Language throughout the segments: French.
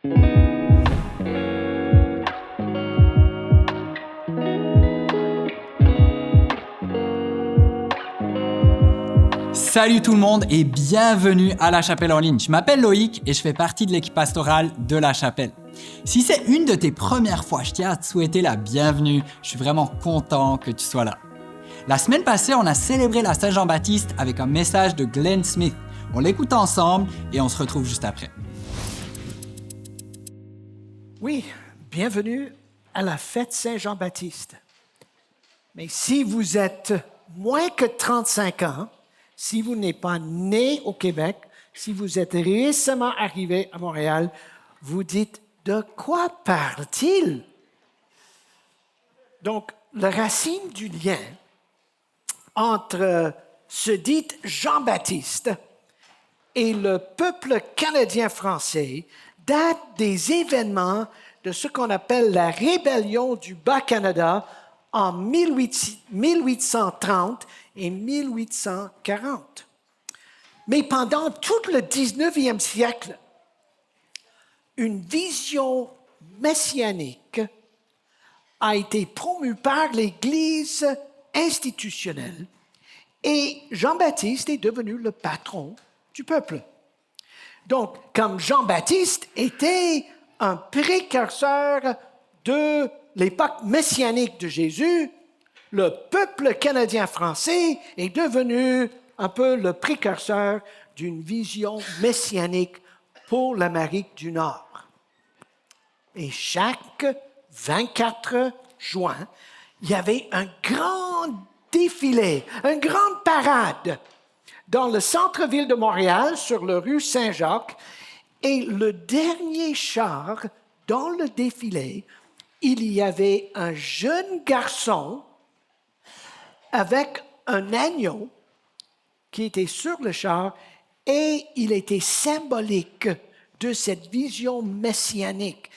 Salut tout le monde et bienvenue à La Chapelle en ligne. Je m'appelle Loïc et je fais partie de l'équipe pastorale de La Chapelle. Si c'est une de tes premières fois, je tiens à te souhaiter la bienvenue. Je suis vraiment content que tu sois là. La semaine passée, on a célébré la Saint-Jean-Baptiste avec un message de Glenn Smith. On l'écoute ensemble et on se retrouve juste après. Oui, bienvenue à la fête Saint-Jean-Baptiste. Mais si vous êtes moins que 35 ans, si vous n'êtes pas né au Québec, si vous êtes récemment arrivé à Montréal, vous dites « De quoi parle-t-il » Donc, la racine du lien entre ce dit Jean-Baptiste et le peuple canadien-français date des événements de ce qu'on appelle la rébellion du Bas-Canada en 1830 et 1840. Mais pendant tout le 19e siècle, une vision messianique a été promue par l'Église institutionnelle et Jean-Baptiste est devenu le patron du peuple. Donc, comme Jean-Baptiste était un précurseur de l'époque messianique de Jésus, le peuple canadien-français est devenu un peu le précurseur d'une vision messianique pour l'Amérique du Nord. Et chaque 24 juin, il y avait un grand défilé, une grande parade dans le centre-ville de Montréal, sur la rue Saint-Jacques, et le dernier char dans le défilé, il y avait un jeune garçon avec un agneau qui était sur le char et il était symbolique de cette vision messianique.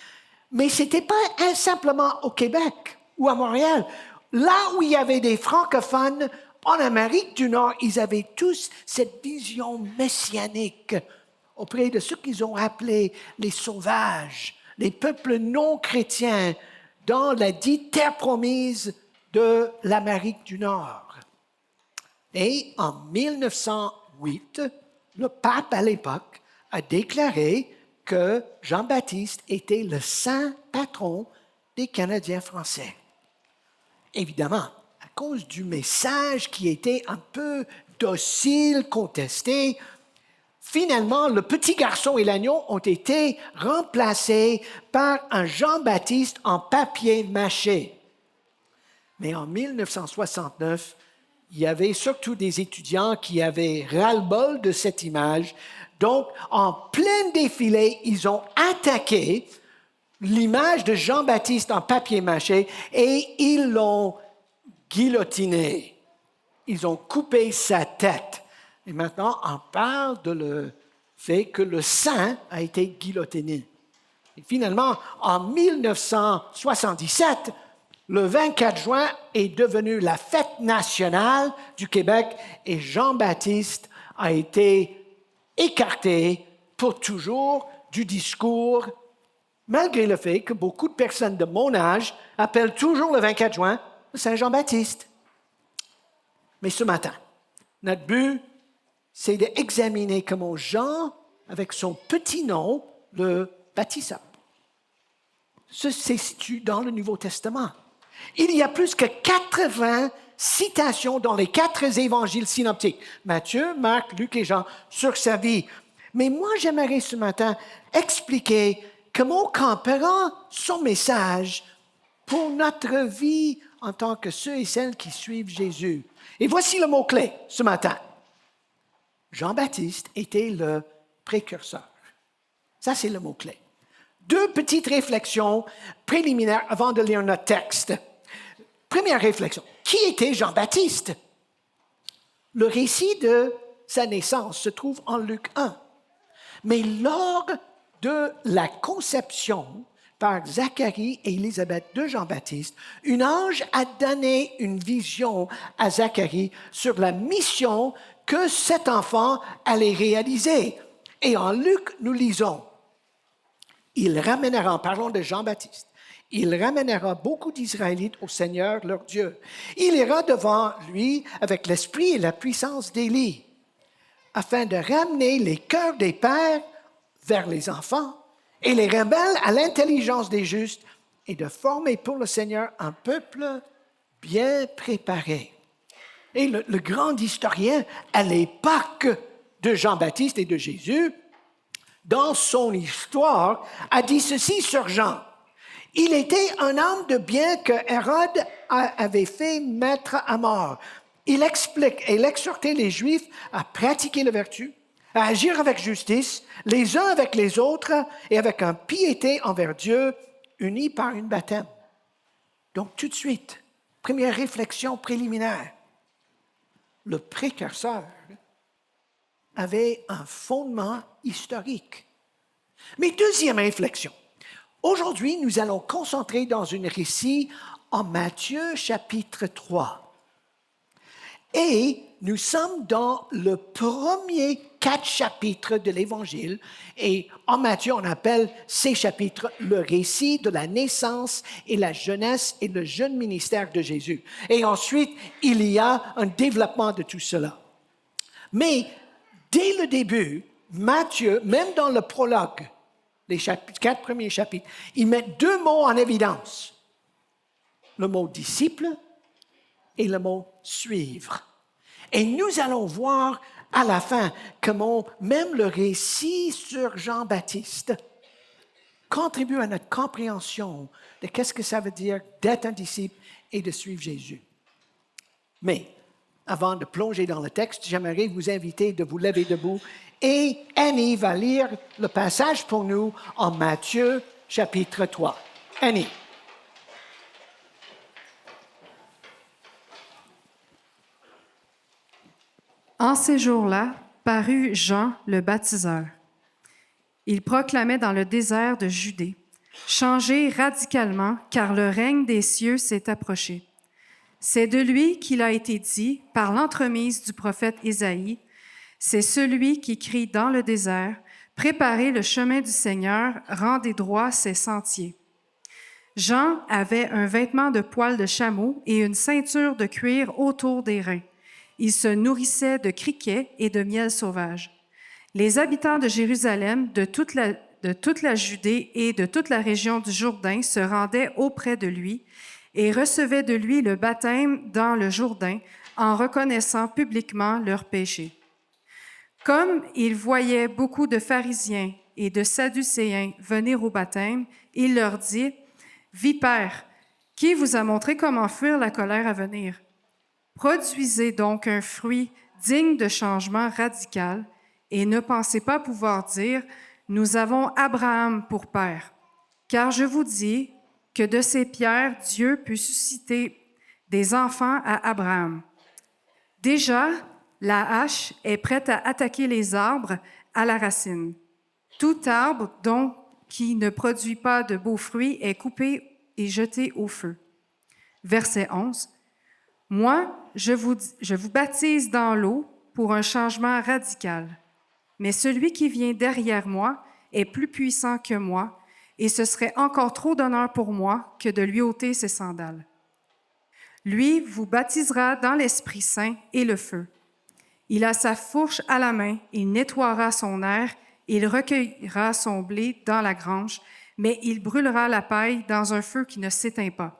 Mais ce n'était pas simplement au Québec ou à Montréal. Là où il y avait des francophones, en Amérique du Nord, ils avaient tous cette vision messianique auprès de ceux qu'ils ont appelés les sauvages, les peuples non chrétiens, dans la dite terre promise de l'Amérique du Nord. Et en 1908, le pape à l'époque a déclaré que Jean-Baptiste était le saint patron des Canadiens français. Évidemment, à cause du message qui était un peu docile, contesté, finalement, le petit garçon et l'agneau ont été remplacés par un Jean-Baptiste en papier mâché. Mais en 1969, il y avait surtout des étudiants qui avaient ras-le-bol de cette image. Donc, en plein défilé, ils ont attaqué l'image de Jean-Baptiste en papier mâché et ils l'ont guillotiné. Ils ont coupé sa tête. Et maintenant, on parle de le fait que le saint a été guillotiné. Et finalement, en 1977, le 24 juin est devenu la fête nationale du Québec et Jean-Baptiste a été écarté pour toujours du discours, malgré le fait que beaucoup de personnes de mon âge appellent toujours le 24 juin le Saint-Jean-Baptiste. Mais ce matin, notre but, c'est d'examiner comment Jean, avec son petit nom, le baptisa. Se situe dans le Nouveau Testament. Il y a plus que 80 citations dans les 4 évangiles synoptiques, Matthieu, Marc, Luc et Jean, sur sa vie. Mais moi, j'aimerais ce matin expliquer comment on comprend son message pour notre vie en tant que ceux et celles qui suivent Jésus. Et voici le mot-clé ce matin. Jean-Baptiste était le précurseur. Ça, c'est le mot-clé. 2 petites réflexions préliminaires avant de lire notre texte. Première réflexion. Qui était Jean-Baptiste? Le récit de sa naissance se trouve en Luc 1. Mais lors de la conception par Zacharie et Élisabeth de Jean-Baptiste, un ange a donné une vision à Zacharie sur la mission que cet enfant allait réaliser. Et en Luc, nous lisons Il ramènera, en parlant de Jean-Baptiste, il ramènera beaucoup d'Israélites au Seigneur leur Dieu. Il ira devant lui avec l'esprit et la puissance d'Élie, afin de ramener les cœurs des pères vers les enfants et les rebelles à l'intelligence des justes et de former pour le Seigneur un peuple bien préparé. Et le grand historien, à l'époque de Jean-Baptiste et de Jésus, dans son histoire, a dit ceci sur Jean. Il était un homme de bien que Hérode avait fait mettre à mort. Il exhortait les Juifs à pratiquer la vertu, à agir avec justice, les uns avec les autres et avec une piété envers Dieu, unis par une baptême. Donc, tout de suite, première réflexion préliminaire. Le précurseur avait un fondement historique. Mais deuxième réflexion. Aujourd'hui, nous allons concentrer dans un récit en Matthieu chapitre 3. Et nous sommes dans le premier 4 chapitres de l'Évangile. Et en Matthieu, on appelle ces chapitres le récit de la naissance et la jeunesse et le jeune ministère de Jésus. Et ensuite, il y a un développement de tout cela. Mais dès le début, Matthieu, même dans le prologue, les 4 premiers chapitres, il met 2 mots en évidence. Le mot disciple et le mot suivre. Et nous allons voir à la fin comment même le récit sur Jean-Baptiste contribue à notre compréhension de qu'est-ce que ça veut dire d'être un disciple et de suivre Jésus. Mais avant de plonger dans le texte, j'aimerais vous inviter de vous lever debout et Annie va lire le passage pour nous en Matthieu chapitre 3. Annie. En ces jours-là, parut Jean le baptiseur. Il proclamait dans le désert de Judée: « Changez radicalement, car le règne des cieux s'est approché. » C'est de lui qu'il a été dit, par l'entremise du prophète Ésaïe: « C'est celui qui crie dans le désert: Préparez le chemin du Seigneur, rendez droit ses sentiers. » Jean avait un vêtement de poil de chameau et une ceinture de cuir autour des reins. Il se nourrissait de criquets et de miel sauvage. Les habitants de Jérusalem, de toute la Judée et de toute la région du Jourdain se rendaient auprès de lui et recevaient de lui le baptême dans le Jourdain en reconnaissant publiquement leurs péchés. Comme il voyait beaucoup de pharisiens et de sadducéens venir au baptême, il leur dit: « Vipères, qui vous a montré comment fuir la colère à venir? Produisez donc un fruit digne de changement radical et ne pensez pas pouvoir dire: Nous avons Abraham pour père. Car je vous dis que de ces pierres, Dieu peut susciter des enfants à Abraham. Déjà, la hache est prête à attaquer les arbres à la racine. Tout arbre qui ne produit pas de beaux fruits est coupé et jeté au feu. » Verset 11. « Moi, je vous baptise dans l'eau pour un changement radical. Mais celui qui vient derrière moi est plus puissant que moi, et ce serait encore trop d'honneur pour moi que de lui ôter ses sandales. Lui vous baptisera dans l'Esprit Saint et le feu. Il a sa fourche à la main, il nettoiera son aire, il recueillera son blé dans la grange, mais il brûlera la paille dans un feu qui ne s'éteint pas. »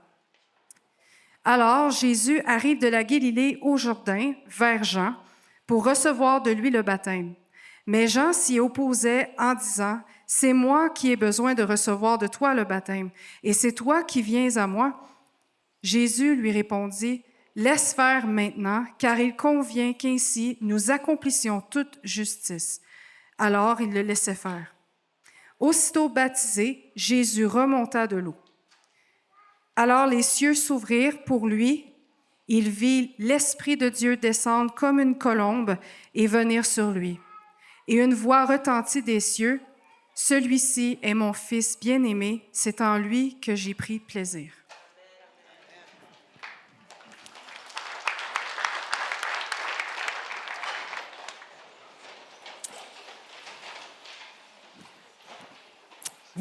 Alors Jésus arrive de la Galilée au Jourdain, vers Jean, pour recevoir de lui le baptême. Mais Jean s'y opposait en disant: « C'est moi qui ai besoin de recevoir de toi le baptême, et c'est toi qui viens à moi. » Jésus lui répondit: « Laisse faire maintenant, car il convient qu'ainsi nous accomplissions toute justice. » Alors il le laissait faire. Aussitôt baptisé, Jésus remonta de l'eau. Alors les cieux s'ouvrirent pour lui. Il vit l'Esprit de Dieu descendre comme une colombe et venir sur lui. Et une voix retentit des cieux: « Celui-ci est mon Fils bien-aimé, c'est en lui que j'ai pris plaisir. »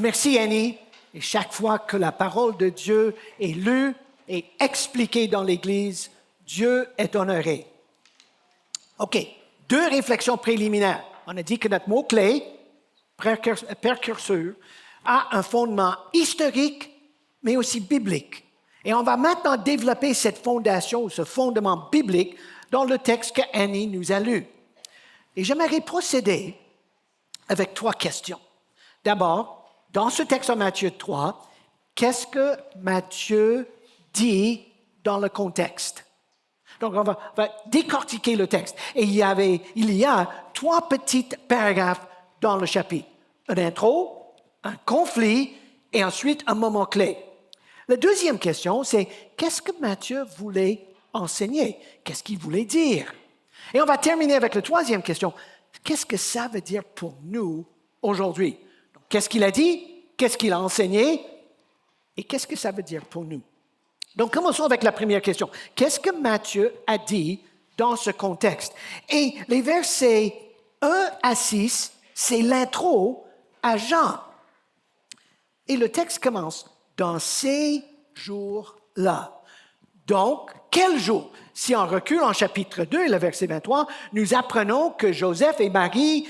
Merci Annie. Et chaque fois que la parole de Dieu est lue et expliquée dans l'Église, Dieu est honoré. OK, 2 réflexions préliminaires. On a dit que notre mot-clé, précurseur, a un fondement historique, mais aussi biblique. Et on va maintenant développer cette fondation, ce fondement biblique, dans le texte que Annie nous a lu. Et j'aimerais procéder avec 3 questions. D'abord, dans ce texte en Matthieu 3, qu'est-ce que Matthieu dit dans le contexte? Donc, on va décortiquer le texte. Et il y a 3 petits paragraphes dans le chapitre. Une intro, un conflit et ensuite un moment clé. La deuxième question, c'est qu'est-ce que Matthieu voulait enseigner? Qu'est-ce qu'il voulait dire? Et on va terminer avec la 3e question. Qu'est-ce que ça veut dire pour nous aujourd'hui? Donc, qu'est-ce qu'il a dit? Qu'est-ce qu'il a enseigné? Et qu'est-ce que ça veut dire pour nous? Donc, commençons avec la première question. Qu'est-ce que Matthieu a dit dans ce contexte? Et les versets 1 à 6, c'est l'intro à Jean. Et le texte commence « dans ces jours-là ». Donc, quel jour? Si on recule en chapitre 2, le verset 23, nous apprenons que Joseph et Marie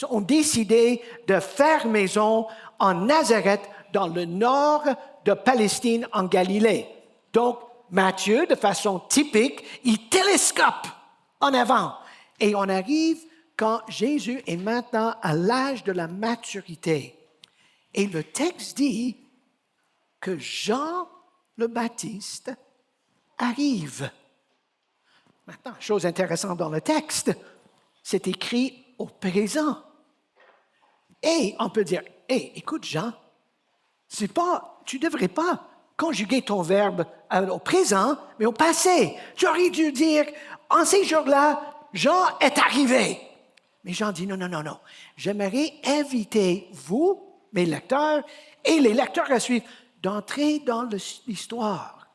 ont décidé de faire maison en Nazareth, dans le nord de Palestine, en Galilée. Donc, Matthieu, de façon typique, il télescope en avant. Et on arrive quand Jésus est maintenant à l'âge de la maturité. Et le texte dit que Jean le Baptiste arrive. Maintenant, chose intéressante dans le texte, c'est écrit au présent. Et on peut dire, « Hey, écoute Jean, tu ne devrais pas conjuguer ton verbe au présent, mais au passé. Tu aurais dû dire, en ces jours-là, Jean est arrivé. » Mais Jean dit, non. J'aimerais inviter vous, mes lecteurs, et les lecteurs à suivre, d'entrer dans l'histoire.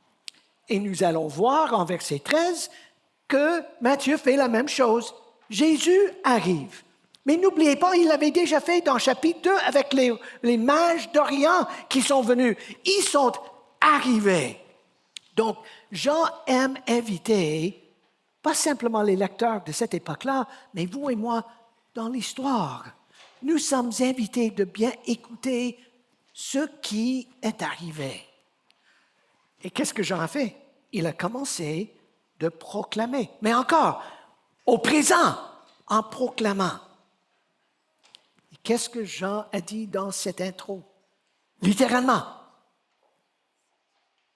Et nous allons voir en verset 13 que Matthieu fait la même chose. Jésus arrive. Mais n'oubliez pas, il l'avait déjà fait dans chapitre 2 avec les mages d'Orient qui sont venus. Ils sont arrivés. Donc, Jean aime inviter, pas simplement les lecteurs de cette époque-là, mais vous et moi, dans l'histoire. Nous sommes invités de bien écouter ce qui est arrivé. Et qu'est-ce que Jean a fait? Il a commencé de proclamer. Mais encore, au présent, en proclamant. Et qu'est-ce que Jean a dit dans cette intro? Littéralement,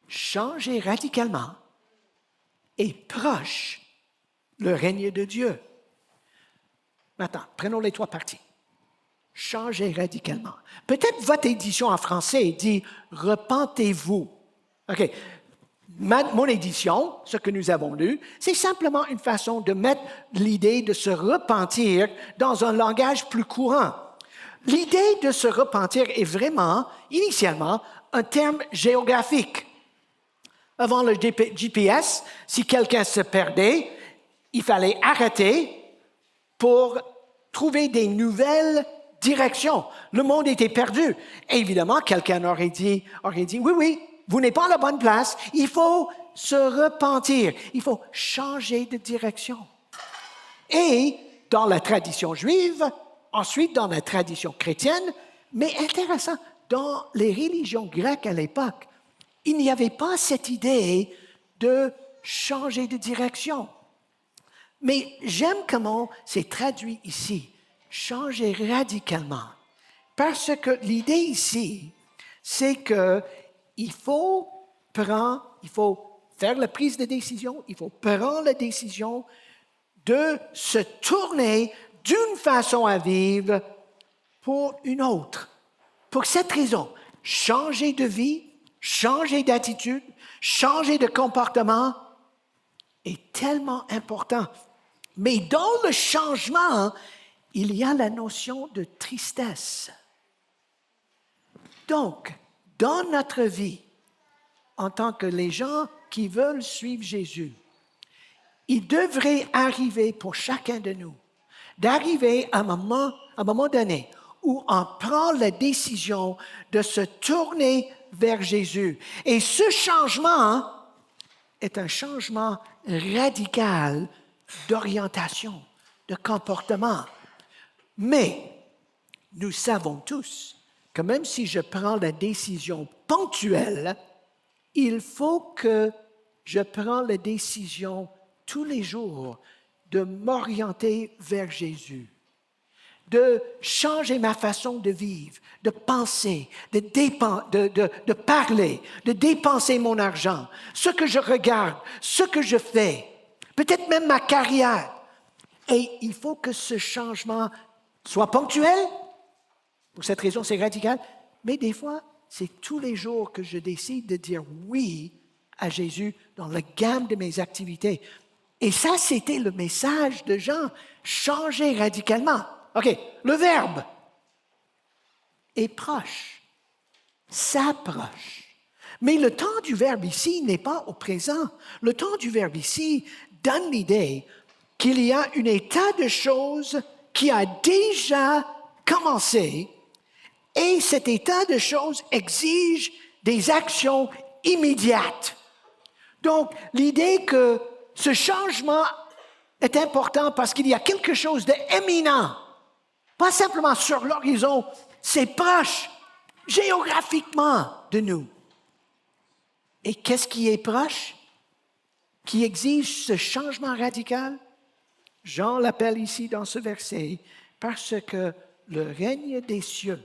changer radicalement et proche le règne de Dieu. Maintenant, prenons les 3 parties. Changer radicalement. Peut-être votre édition en français dit « repentez-vous ». OK. Mon édition, ce que nous avons lu, c'est simplement une façon de mettre l'idée de se repentir dans un langage plus courant. L'idée de se repentir est vraiment, initialement, un terme géographique. Avant le GPS, si quelqu'un se perdait, il fallait arrêter pour trouver des nouvelles directions. Le monde était perdu. Et évidemment, quelqu'un aurait dit, oui, vous n'êtes pas à la bonne place, il faut se repentir, il faut changer de direction. Et dans la tradition juive, ensuite dans la tradition chrétienne, mais intéressant, dans les religions grecques à l'époque, il n'y avait pas cette idée de changer de direction. Mais j'aime comment c'est traduit ici, changer radicalement. Parce que l'idée ici, c'est qu'il faut faire la prise de décision, il faut prendre la décision de se tourner d'une façon à vivre pour une autre. Pour cette raison, changer de vie, changer d'attitude, changer de comportement est tellement important. Mais dans le changement, il y a la notion de tristesse. Donc, dans notre vie, en tant que les gens qui veulent suivre Jésus, il devrait arriver pour chacun de nous, d'arriver à un moment donné où on prend la décision de se tourner vers Jésus. Et ce changement est un changement radical d'orientation, de comportement. Mais nous savons tous que même si je prends la décision ponctuelle, il faut que je prenne la décision tous les jours de m'orienter vers Jésus, de changer ma façon de vivre, de penser, de parler, de dépenser mon argent, ce que je regarde, ce que je fais, peut-être même ma carrière. Et il faut que ce changement soit ponctuel. Pour cette raison, c'est radical. Mais des fois, c'est tous les jours que je décide de dire oui à Jésus dans la gamme de mes activités. Et ça, c'était le message de Jean, changer radicalement. OK, le verbe est proche, s'approche. Mais le temps du verbe ici n'est pas au présent. Le temps du verbe ici donne l'idée qu'il y a un état de choses qui a déjà commencé et cet état de choses exige des actions immédiates. Donc, l'idée que ce changement est important parce qu'il y a quelque chose d'éminent, pas simplement sur l'horizon, c'est proche géographiquement de nous. Et qu'est-ce qui est proche, qui exige ce changement radical? Jean l'appelle ici dans ce verset parce que le règne des cieux,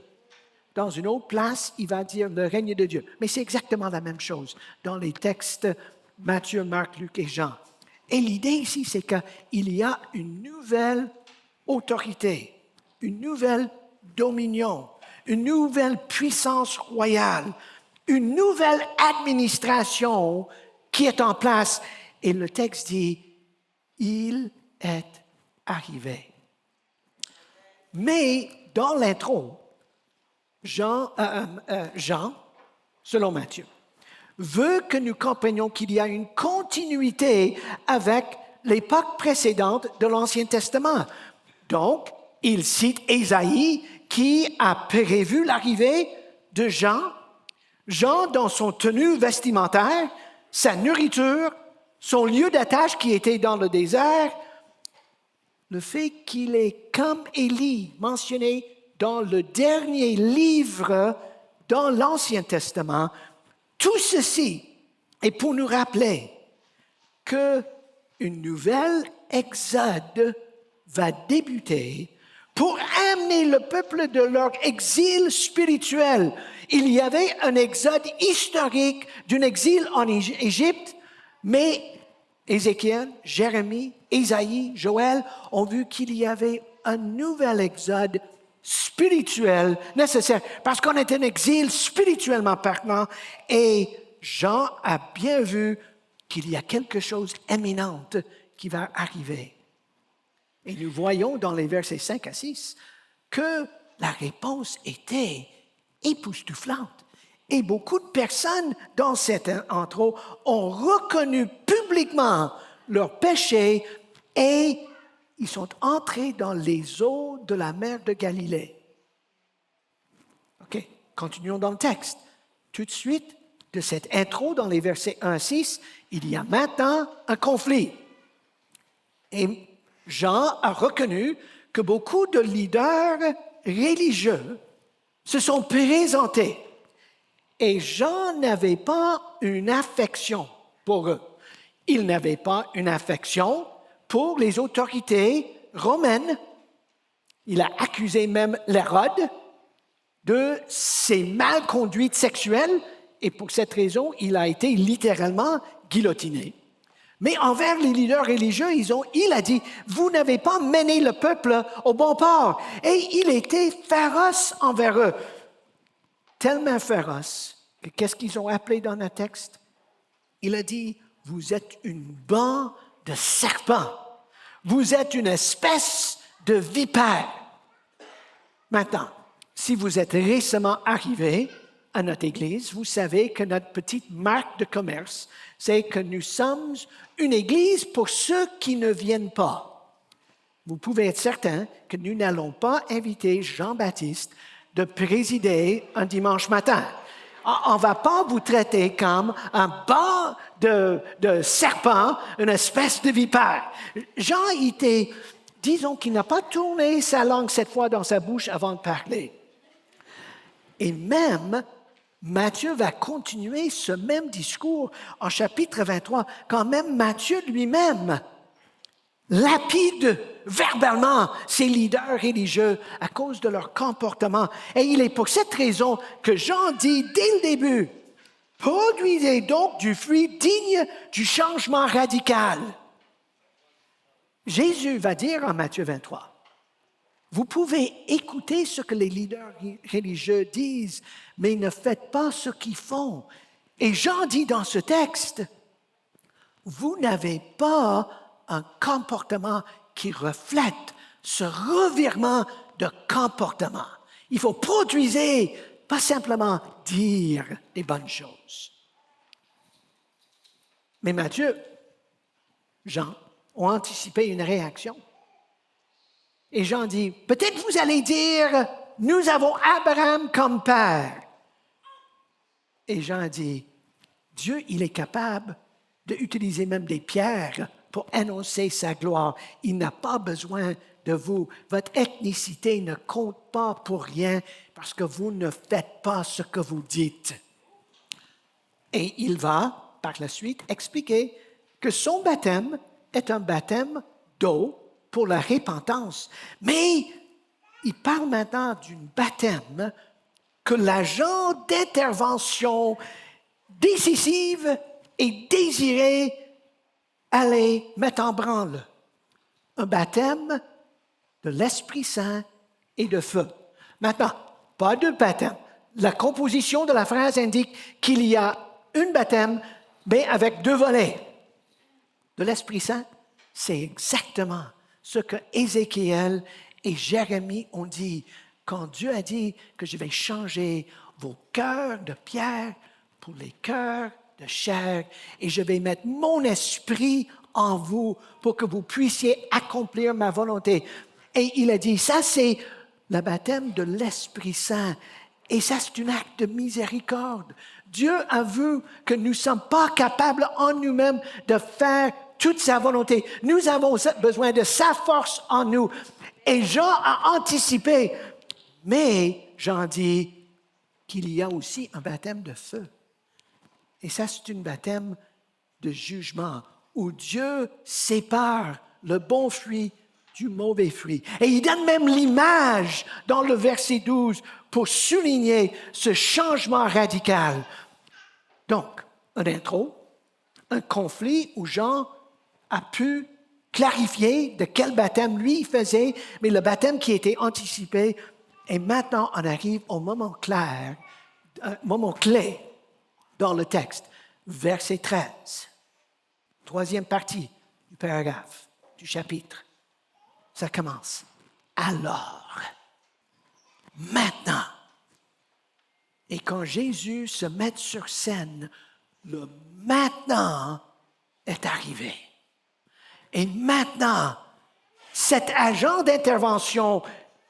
dans une autre place, il va dire le règne de Dieu. Mais c'est exactement la même chose dans les textes Matthieu, Marc, Luc et Jean. Et l'idée ici, c'est qu'il y a une nouvelle autorité, une nouvelle dominion, une nouvelle puissance royale, une nouvelle administration qui est en place. Et le texte dit, il est arrivé. Mais dans l'intro, Jean, selon Matthieu, veut que nous comprenions qu'il y a une continuité avec l'époque précédente de l'Ancien Testament. Donc, il cite Ésaïe qui a prévu l'arrivée de Jean. Jean, dans son tenue vestimentaire, sa nourriture, son lieu d'attache qui était dans le désert, le fait qu'il est comme Élie mentionné dans le dernier livre dans l'Ancien Testament, tout ceci est pour nous rappeler qu'une nouvelle exode va débuter pour amener le peuple de leur exil spirituel. Il y avait un exode historique d'un exil en Égypte, mais Ézéchiel, Jérémie, Ésaïe, Joël ont vu qu'il y avait un nouvel exode spirituel nécessaire, parce qu'on est en exil spirituellement parlant, et Jean a bien vu qu'il y a quelque chose d'éminent qui va arriver. Et nous voyons dans les versets 5 à 6 que la réponse était époustouflante. Et beaucoup de personnes dans cette intro ont reconnu publiquement leurs péchés et ils sont entrés dans les eaux de la mer de Galilée. OK, continuons dans le texte. Tout de suite, de cette intro dans les versets 1 à 6, il y a maintenant un conflit. Et Jean a reconnu que beaucoup de leaders religieux se sont présentés. Et Jean n'avait pas une affection pour eux. Il n'avait pas une affection pour les autorités romaines. Il a accusé même l'Hérode de ses malconduites sexuelles et pour cette raison, il a été littéralement guillotiné. Mais envers les leaders religieux, il a dit, vous n'avez pas mené le peuple au bon port. Et il était féroce envers eux. Tellement féroce que qu'est-ce qu'ils ont appelé dans le texte? Il a dit, vous êtes une bande de serpents. Vous êtes une espèce de vipère. Maintenant, si vous êtes récemment arrivé à notre Église, vous savez que notre petite marque de commerce, c'est que nous sommes une Église pour ceux qui ne viennent pas. vous pouvez être certain que nous n'allons pas inviter Jean-Baptiste de présider un dimanche matin. On ne va pas vous traiter comme un banc de serpent, une espèce de vipère. Jean était, disons qu'il n'a pas tourné sa langue cette fois dans sa bouche avant de parler. Et même, Matthieu va continuer ce même discours en chapitre 23, quand même Matthieu lui-même lapide verbalement ses leaders religieux à cause de leur comportement. Et il est pour cette raison que Jean dit dès le début, « Produisez donc du fruit digne du changement radical. » Jésus va dire en Matthieu 23, « Vous pouvez écouter ce que les leaders religieux disent, mais ne faites pas ce qu'ils font. » Et Jean dit dans ce texte, « Vous n'avez pas un comportement qui reflète ce revirement de comportement. Il faut produire, pas simplement dire des bonnes choses. » Mais Matthieu, Jean, ont anticipé une réaction. Et Jean dit, peut-être vous allez dire, nous avons Abraham comme père. Et Jean dit, Dieu, il est capable d'utiliser même des pierres pour annoncer sa gloire. Il n'a pas besoin de vous. Votre ethnicité ne compte pas pour rien parce que vous ne faites pas ce que vous dites. Et il va, par la suite, expliquer que son baptême est un baptême d'eau pour la repentance. Mais il parle maintenant d'un baptême que l'agent d'intervention décisive et désiré allait mettre en branle. Un baptême de l'Esprit Saint et de feu. Maintenant, pas de baptême. La composition de la phrase indique qu'il y a un baptême, mais avec deux volets. De l'Esprit Saint, c'est exactement ce que Ézéchiel et Jérémie ont dit quand Dieu a dit que je vais changer vos cœurs de pierre pour les cœurs de chair et je vais mettre mon esprit en vous pour que vous puissiez accomplir ma volonté. Et il a dit, ça c'est le baptême de l'Esprit Saint. Et ça, c'est un acte de miséricorde. Dieu a vu que nous ne sommes pas capables en nous-mêmes de faire toute sa volonté. Nous avons besoin de sa force en nous. Et Jean a anticipé. Mais Jean dit qu'il y a aussi un baptême de feu. Et ça, c'est un baptême de jugement où Dieu sépare le bon fruit du mauvais fruit. Et il donne même l'image dans le verset 12 pour souligner ce changement radical. Donc, un intro, un conflit où Jean a pu clarifier de quel baptême lui faisait, mais le baptême qui était anticipé. Et maintenant, on arrive au moment clair, moment clé dans le texte, verset 13, troisième partie du paragraphe, du chapitre. Ça commence. Alors, maintenant. Et quand Jésus se met sur scène, le maintenant est arrivé. Et maintenant, cet agent d'intervention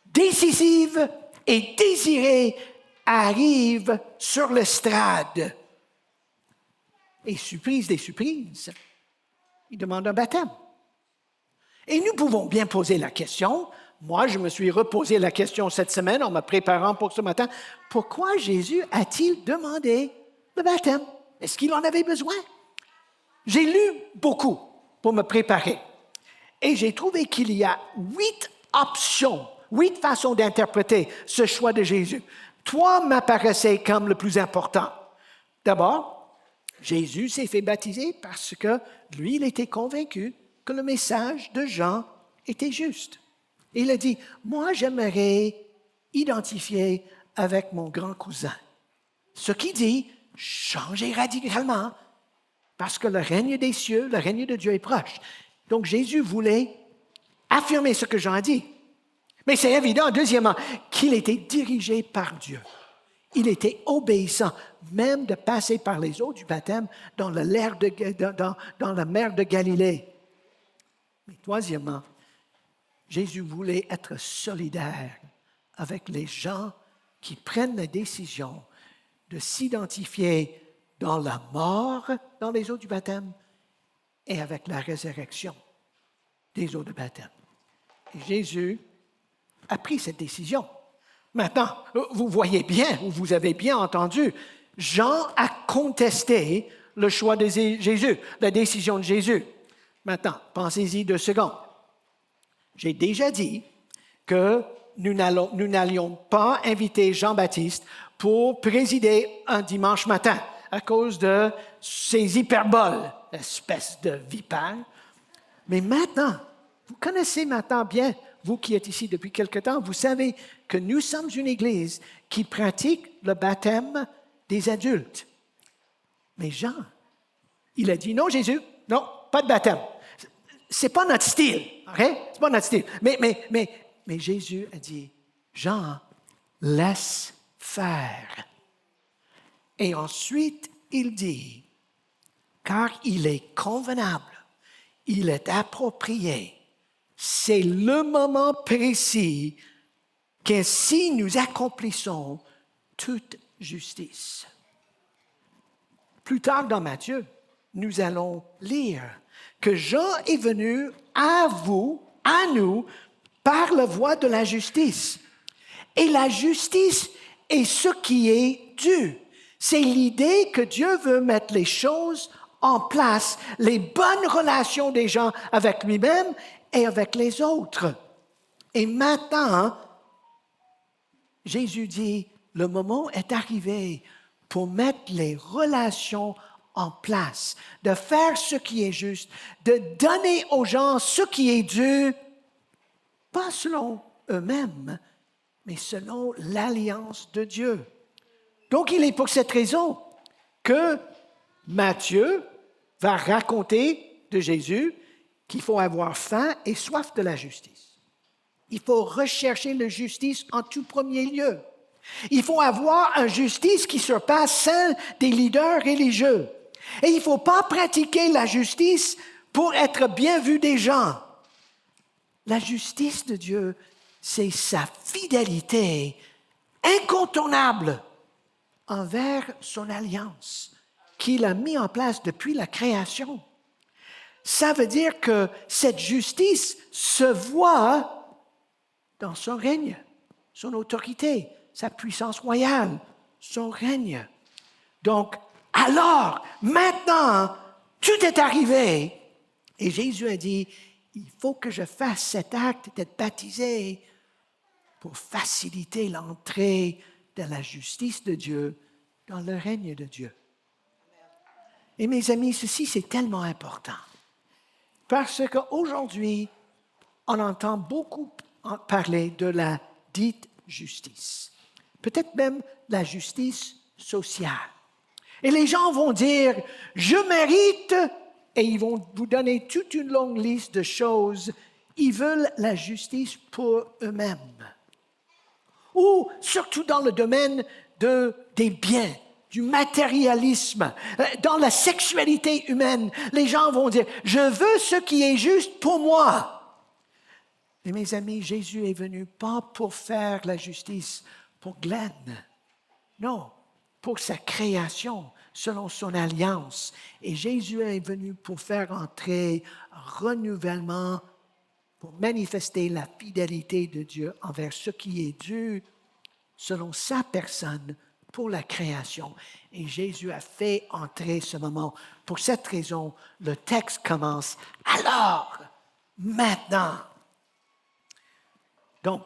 décisive et désiré arrive sur l'estrade. Et surprise des surprises, il demande un baptême. Et nous pouvons bien poser la question, moi je me suis reposé la question cette semaine en me préparant pour ce matin, pourquoi Jésus a-t-il demandé le baptême? Est-ce qu'il en avait besoin? J'ai lu beaucoup pour me préparer et j'ai trouvé qu'il y a 8 options, 8 façons d'interpréter ce choix de Jésus. 3 m'apparaissaient comme le plus important. D'abord, Jésus s'est fait baptiser parce que lui, il était convaincu que le message de Jean était juste. Et il a dit, moi, j'aimerais identifier avec mon grand cousin. Ce qui dit, changer radicalement, parce que le règne des cieux, le règne de Dieu est proche. Donc, Jésus voulait affirmer ce que Jean a dit. Mais c'est évident, deuxièmement, qu'il était dirigé par Dieu. Il était obéissant, même de passer par les eaux du baptême dans la mer de Galilée. Mais troisièmement, Jésus voulait être solidaire avec les gens qui prennent la décision de s'identifier dans la mort dans les eaux du baptême et avec la résurrection des eaux de baptême. Et Jésus a pris cette décision. Maintenant, vous voyez bien, ou vous avez bien entendu, Jean a contesté le choix de Jésus, la décision de Jésus. Maintenant, pensez-y 2 secondes. J'ai déjà dit que nous n'allions pas inviter Jean-Baptiste pour présider un dimanche matin à cause de ses hyperboles, espèce de vipère. Mais maintenant, vous connaissez maintenant bien, vous qui êtes ici depuis quelque temps, vous savez que nous sommes une Église qui pratique le baptême des adultes. Mais Jean, il a dit non, Jésus, non, pas de baptême. C'est pas notre style, OK? C'est pas notre style. Mais Jésus a dit, Jean, laisse faire. Et ensuite, il dit, car il est convenable, il est approprié, c'est le moment précis qu'ainsi nous accomplissons toute justice. Plus tard dans Matthieu, nous allons lire que Jean est venu à vous, à nous, par la voie de la justice. Et la justice est ce qui est dû. C'est l'idée que Dieu veut mettre les choses en place, les bonnes relations des gens avec lui-même et avec les autres. Et maintenant, Jésus dit, le moment est arrivé pour mettre les relations en place, de faire ce qui est juste, de donner aux gens ce qui est dû, pas selon eux-mêmes, mais selon l'alliance de Dieu. Donc, il est pour cette raison que Matthieu va raconter de Jésus qu'il faut avoir faim et soif de la justice. Il faut rechercher la justice en tout premier lieu. Il faut avoir une justice qui surpasse celle des leaders religieux. Et il ne faut pas pratiquer la justice pour être bien vu des gens. La justice de Dieu, c'est sa fidélité incontournable envers son alliance qu'il a mis en place depuis la création. Ça veut dire que cette justice se voit dans son règne, son autorité, sa puissance royale, son règne. Donc, alors, maintenant, tout est arrivé. Et Jésus a dit, il faut que je fasse cet acte d'être baptisé pour faciliter l'entrée de la justice de Dieu dans le règne de Dieu. Et mes amis, ceci, c'est tellement important. Parce qu'aujourd'hui, on entend beaucoup parler de la dite justice. Peut-être même la justice sociale. Et les gens vont dire, je mérite, et ils vont vous donner toute une longue liste de choses. Ils veulent la justice pour eux-mêmes. Ou surtout dans le domaine des biens, du matérialisme, dans la sexualité humaine. Les gens vont dire, je veux ce qui est juste pour moi. Mais mes amis, Jésus est venu pas pour faire la justice pour Glenn. Non, pour sa création, selon son alliance. Et Jésus est venu pour faire entrer un renouvellement, pour manifester la fidélité de Dieu envers ce qui est dû selon sa personne pour la création. Et Jésus a fait entrer ce moment. Pour cette raison, le texte commence « Alors, maintenant ». Donc,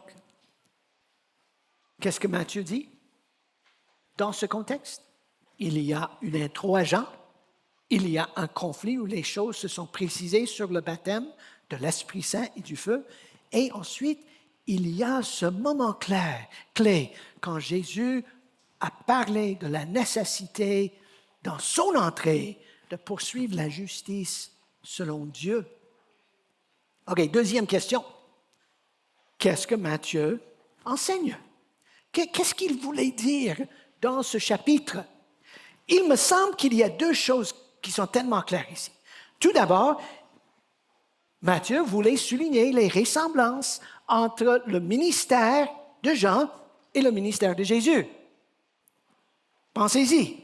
qu'est-ce que Matthieu dit dans ce contexte? Il y a une intro à Jean, il y a un conflit où les choses se sont précisées sur le baptême de l'Esprit Saint et du feu, et ensuite, il y a ce moment clé quand Jésus a parlé de la nécessité dans son entrée de poursuivre la justice selon Dieu. OK, deuxième question. Qu'est-ce que Matthieu enseigne? Qu'est-ce qu'il voulait dire dans ce chapitre? Il me semble qu'il y a deux choses qui sont tellement claires ici. Tout d'abord, Matthieu voulait souligner les ressemblances entre le ministère de Jean et le ministère de Jésus. Pensez-y.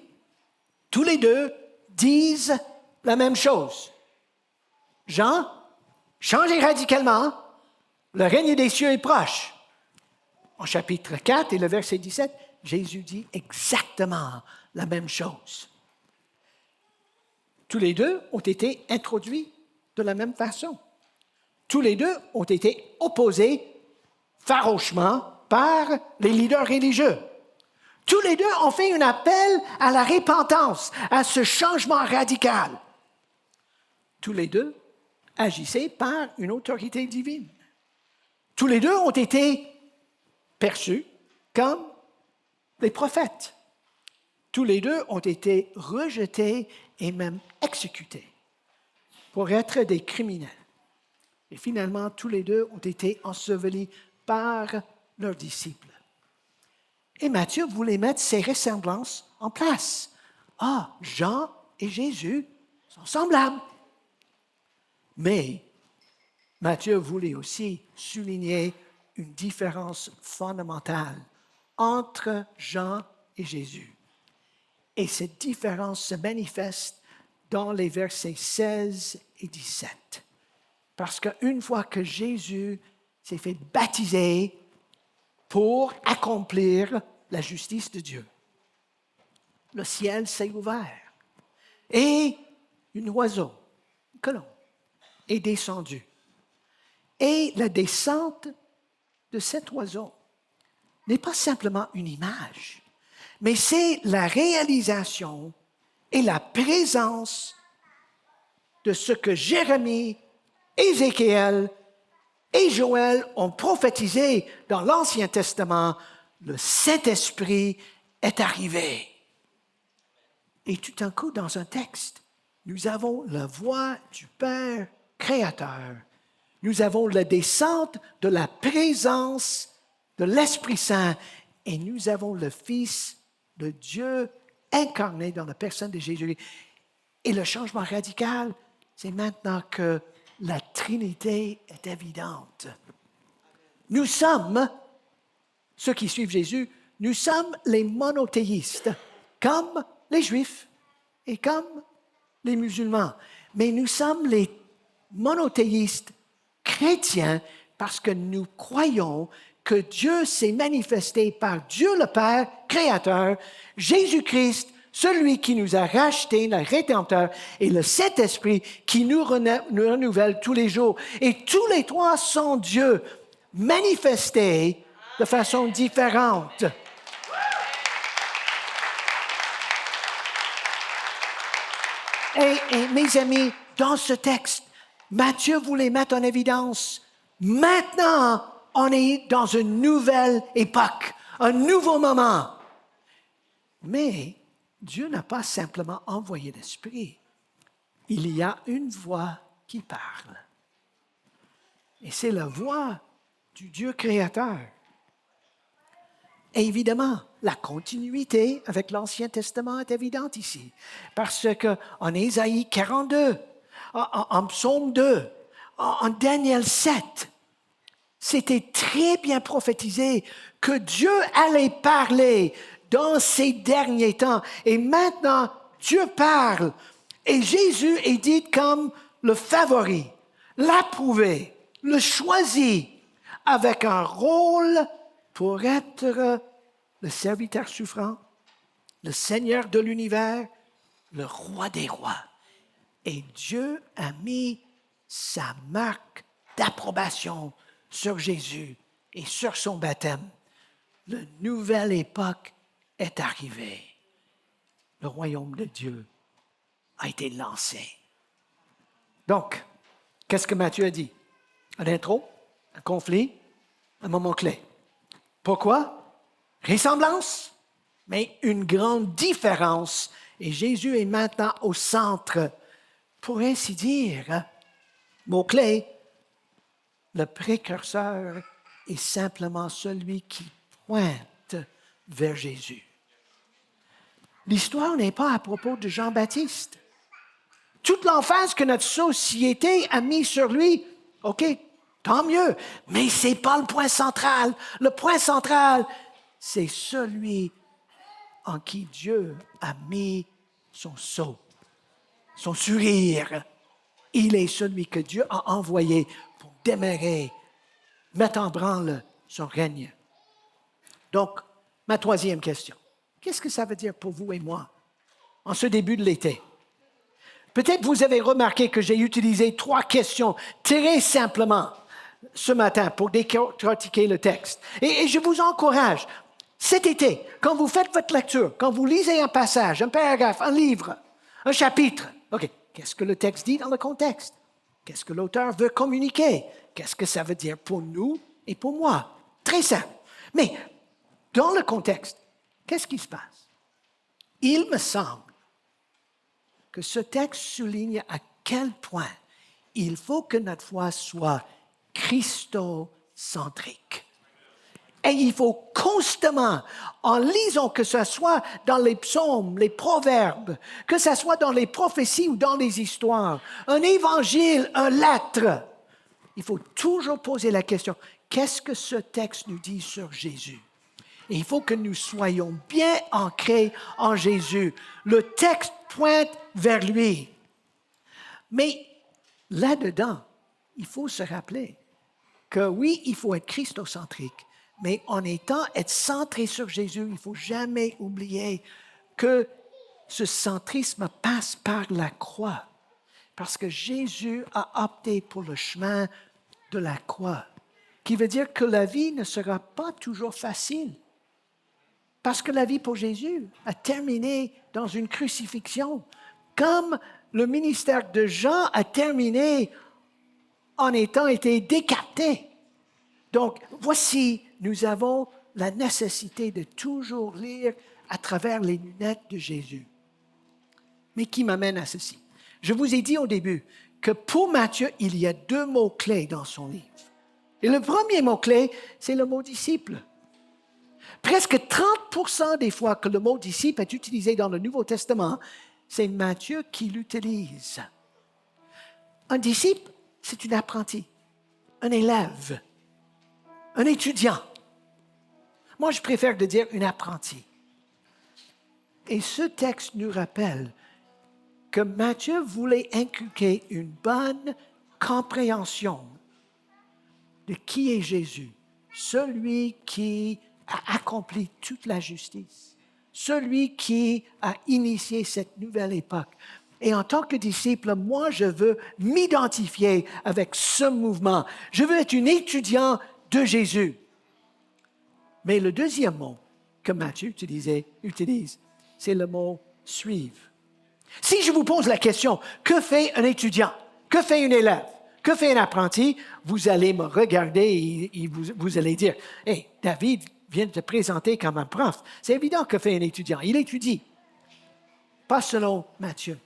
Tous les deux disent la même chose. Jean, changez radicalement, le règne des cieux est proche. En chapitre 4 et le verset 17, Jésus dit exactement la même chose. Tous les deux ont été introduits de la même façon. Tous les deux ont été opposés farouchement par les leaders religieux. Tous les deux ont fait un appel à la repentance, à ce changement radical. Tous les deux agissaient par une autorité divine. Tous les deux ont été perçus comme des prophètes. Tous les deux ont été rejetés et même exécutés pour être des criminels. Et finalement, tous les deux ont été ensevelis par leurs disciples. Et Matthieu voulait mettre ces ressemblances en place. Ah, Jean et Jésus sont semblables. Mais Matthieu voulait aussi souligner une différence fondamentale entre Jean et Jésus. Et cette différence se manifeste dans les versets 16 et 17. Parce qu'une fois que Jésus s'est fait baptiser pour accomplir la justice de Dieu, le ciel s'est ouvert et un oiseau, un colombe, est descendu. Et la descente de cet oiseau n'est pas simplement une image, mais c'est la réalisation et la présence de ce que Jérémie, Ézéchiel et Joël ont prophétisé dans l'Ancien Testament. Le Saint-Esprit est arrivé. Et tout d'un coup, dans un texte, nous avons la voix du Père créateur. Nous avons la descente de la présence de l'Esprit Saint et nous avons le Fils de Dieu incarné dans la personne de Jésus. Et le changement radical, c'est maintenant que la Trinité est évidente. Nous sommes, ceux qui suivent Jésus, nous sommes les monothéistes, comme les Juifs et comme les musulmans. Mais nous sommes les monothéistes chrétiens parce que nous croyons que Dieu s'est manifesté par Dieu le Père, Créateur, Jésus-Christ, celui qui nous a rachetés, le Rédempteur, et le Saint-Esprit qui nous renouvelle tous les jours. Et tous les trois sont Dieu, manifestés de façon différente. Et mes amis, dans ce texte, Matthieu voulait mettre en évidence, maintenant, on est dans une nouvelle époque, un nouveau moment. Mais Dieu n'a pas simplement envoyé l'Esprit. Il y a une voix qui parle. Et c'est la voix du Dieu créateur. Et évidemment, la continuité avec l'Ancien Testament est évidente ici. Parce qu'en Ésaïe 42, en Psaume 2, en Daniel 7, c'était très bien prophétisé que Dieu allait parler dans ces derniers temps. Et maintenant, Dieu parle. Et Jésus est dit comme le favori, l'approuvé, le choisi, avec un rôle pour être le serviteur souffrant, le Seigneur de l'univers, le roi des rois. Et Dieu a mis sa marque d'approbation sur Jésus et sur son baptême. La nouvelle époque est arrivée. Le royaume de Dieu a été lancé. Donc, qu'est-ce que Matthieu a dit? Un intro, un conflit, un moment clé. Pourquoi? Ressemblance, mais une grande différence. Et Jésus est maintenant au centre. Pour ainsi dire, mot-clé, le précurseur est simplement celui qui pointe vers Jésus. L'histoire n'est pas à propos de Jean-Baptiste. toute l'emphase que notre société a mis sur lui, OK, tant mieux, mais ce n'est pas le point central. Le point central, c'est celui en qui Dieu a mis son sceau, son sourire. Il est celui que Dieu a envoyé pour demeurer, mettre en branle son règne. Donc, ma troisième question. Qu'est-ce que ça veut dire pour vous et moi en ce début de l'été? Peut-être vous avez remarqué que j'ai utilisé 3 questions très simplement ce matin pour décortiquer le texte. Et je vous encourage, cet été, quand vous faites votre lecture, quand vous lisez un passage, un paragraphe, un livre, un chapitre, OK, qu'est-ce que le texte dit dans le contexte? Qu'est-ce que l'auteur veut communiquer? Qu'est-ce que ça veut dire pour nous et pour moi? Très simple. Mais dans le contexte, qu'est-ce qui se passe? Il me semble que ce texte souligne à quel point il faut que notre foi soit christocentrique. Et il faut constamment, en lisant, que ce soit dans les psaumes, les proverbes, que ce soit dans les prophéties ou dans les histoires, un évangile, une lettre, il faut toujours poser la question, qu'est-ce que ce texte nous dit sur Jésus? Et il faut que nous soyons bien ancrés en Jésus. Le texte pointe vers lui. Mais là-dedans, il faut se rappeler que oui, il faut être christocentrique, mais en être centré sur Jésus, il ne faut jamais oublier que ce centrisme passe par la croix. Parce que Jésus a opté pour le chemin de la croix, qui veut dire que la vie ne sera pas toujours facile. Parce que la vie pour Jésus a terminé dans une crucifixion, comme le ministère de Jean a terminé en ayant été décapité. Donc, voici, nous avons la nécessité de toujours lire à travers les lunettes de Jésus. Mais qui m'amène à ceci. Je vous ai dit au début que pour Matthieu, il y a 2 mots-clés dans son livre. Et le premier mot-clé, c'est le mot disciple. Presque 30% des fois que le mot disciple est utilisé dans le Nouveau Testament, c'est Matthieu qui l'utilise. Un disciple, c'est un apprenti, un élève, un étudiant. Moi, je préfère de dire un apprenti. Et ce texte nous rappelle que Matthieu voulait inculquer une bonne compréhension de qui est Jésus, celui qui a accompli toute la justice, celui qui a initié cette nouvelle époque. Et en tant que disciple, moi, je veux m'identifier avec ce mouvement. Je veux être un étudiant de Jésus. Mais le deuxième mot que Matthieu utilise, c'est le mot « suivre ». Si je vous pose la question, que fait un étudiant? Que fait un élève? Que fait un apprenti? Vous allez me regarder et vous allez dire, « Hey, David vient de te présenter comme un prof. » C'est évident que fait un étudiant. Il étudie. Pas selon Matthieu.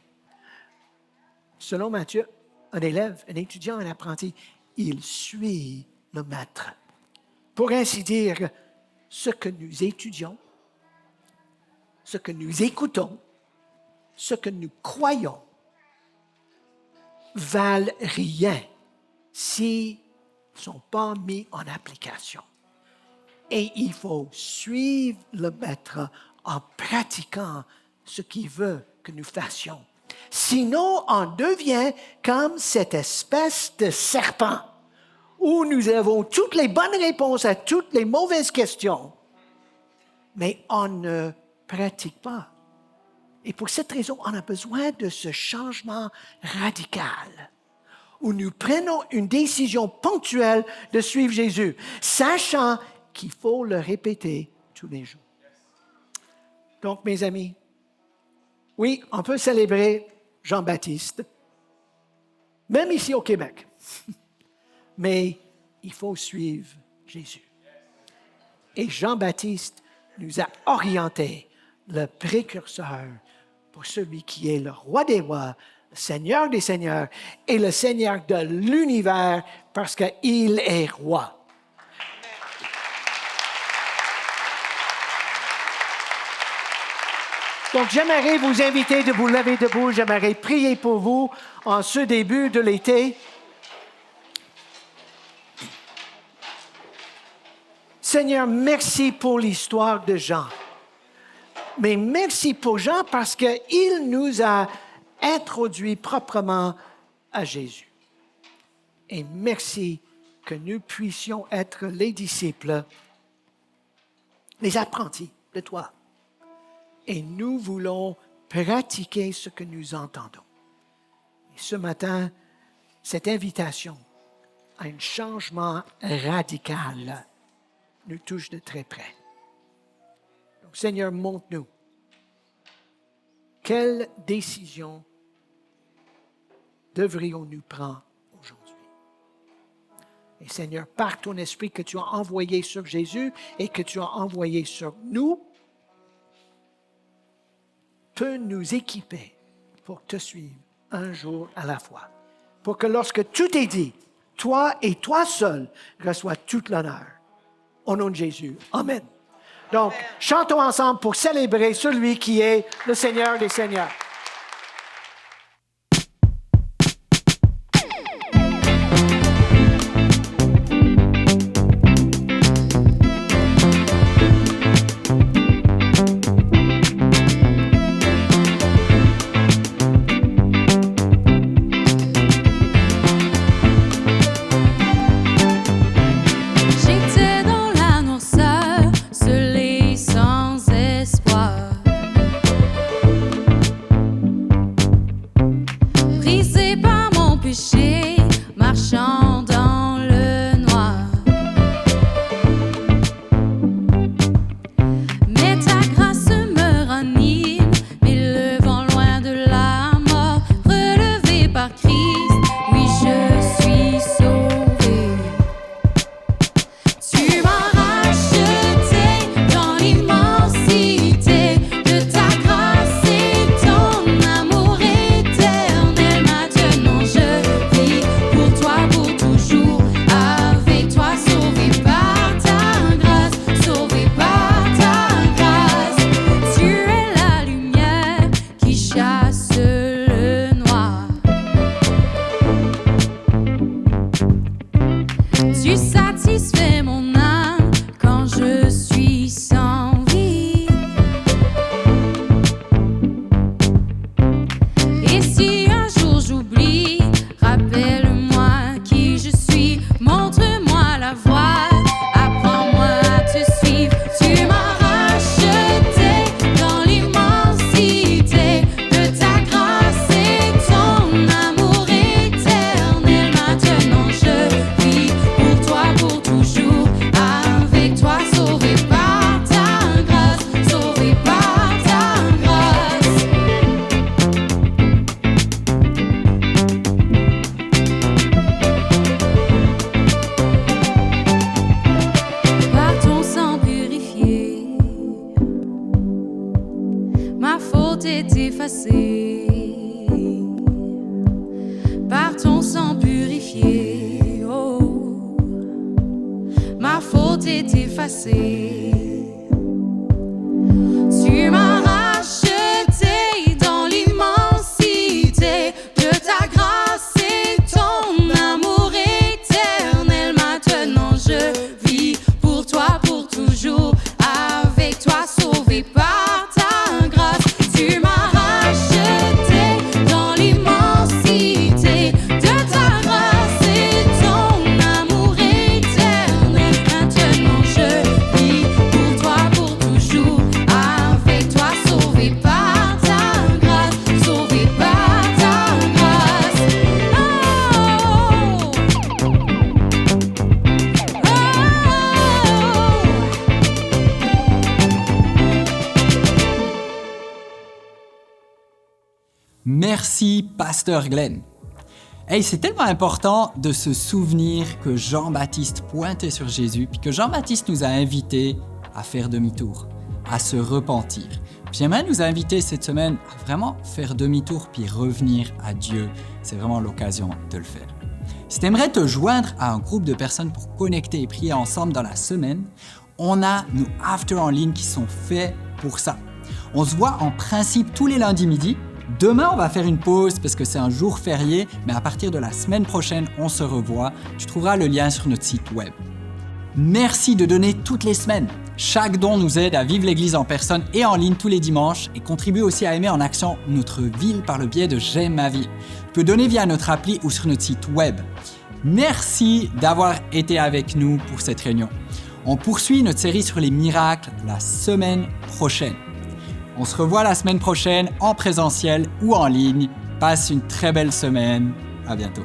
Selon Matthieu, un élève, un étudiant, un apprenti, il suit le maître. Pour ainsi dire, ce que nous étudions, ce que nous écoutons, ce que nous croyons, valent rien s'ils ne sont pas mis en application. Et il faut suivre le maître en pratiquant ce qu'il veut que nous fassions. Sinon, on devient comme cette espèce de serpent où nous avons toutes les bonnes réponses à toutes les mauvaises questions, mais on ne pratique pas. Et pour cette raison, on a besoin de ce changement radical où nous prenons une décision ponctuelle de suivre Jésus, sachant qu'il faut le répéter tous les jours. Donc, mes amis, oui, on peut célébrer Jean-Baptiste, même ici au Québec, mais il faut suivre Jésus. Et Jean-Baptiste nous a orientés, le précurseur pour celui qui est le roi des rois, le Seigneur des seigneurs et le Seigneur de l'univers parce qu'il est roi. Donc, j'aimerais vous inviter de vous lever debout. J'aimerais prier pour vous en ce début de l'été. Seigneur, merci pour l'histoire de Jean. Mais merci pour Jean parce qu'il nous a introduit proprement à Jésus. Et merci que nous puissions être les disciples, les apprentis de toi. Et nous voulons pratiquer ce que nous entendons. Et ce matin, cette invitation à un changement radical nous touche de très près. Donc, Seigneur, montre-nous quelle décision devrions-nous prendre aujourd'hui. Et Seigneur, par ton esprit que tu as envoyé sur Jésus et que tu as envoyé sur nous, peut nous équiper pour te suivre un jour à la fois. Pour que lorsque tout est dit, toi et toi seul reçois tout l'honneur. Au nom de Jésus. Amen. Donc, chantons ensemble pour célébrer celui qui est le Seigneur des Seigneurs. Par ton sang purifié, oh, ma faute est effacée. Tu m'as racheté dans l'immensité de ta grâce et ton amour éternel. Maintenant je vis pour toi pour toujours, avec toi sauvé par ta grâce. Tu m'as racheté dans l'immensité de ta grâce et ton amour éternel. Maintenant je vis pour toi pour toujours, avec toi sauvé par ta grâce, sauvé par ta grâce. Oh, Merci, Pasteur Glenn. Hey, c'est tellement important de se souvenir que Jean-Baptiste pointait sur Jésus, puis que Jean-Baptiste nous a invités à faire demi-tour, à se repentir. Puis j'aimerais nous inviter cette semaine à vraiment faire demi-tour puis revenir à Dieu. C'est vraiment l'occasion de le faire. Si tu aimerais te joindre à un groupe de personnes pour connecter et prier ensemble dans la semaine, on a nos after en ligne qui sont faits pour ça. On se voit en principe tous les lundis midi. Demain, on va faire une pause parce que c'est un jour férié, mais à partir de la semaine prochaine, on se revoit. Tu trouveras le lien sur notre site web. Merci de donner toutes les semaines. Chaque don nous aide à vivre l'Église en personne et en ligne tous les dimanches et contribue aussi à aimer en action notre ville par le biais de J'aime ma vie. Tu peux donner via notre appli ou sur notre site web. Merci d'avoir été avec nous pour cette réunion. On poursuit notre série sur les miracles la semaine prochaine. On se revoit la semaine prochaine en présentiel ou en ligne. Passe une très belle semaine. À bientôt.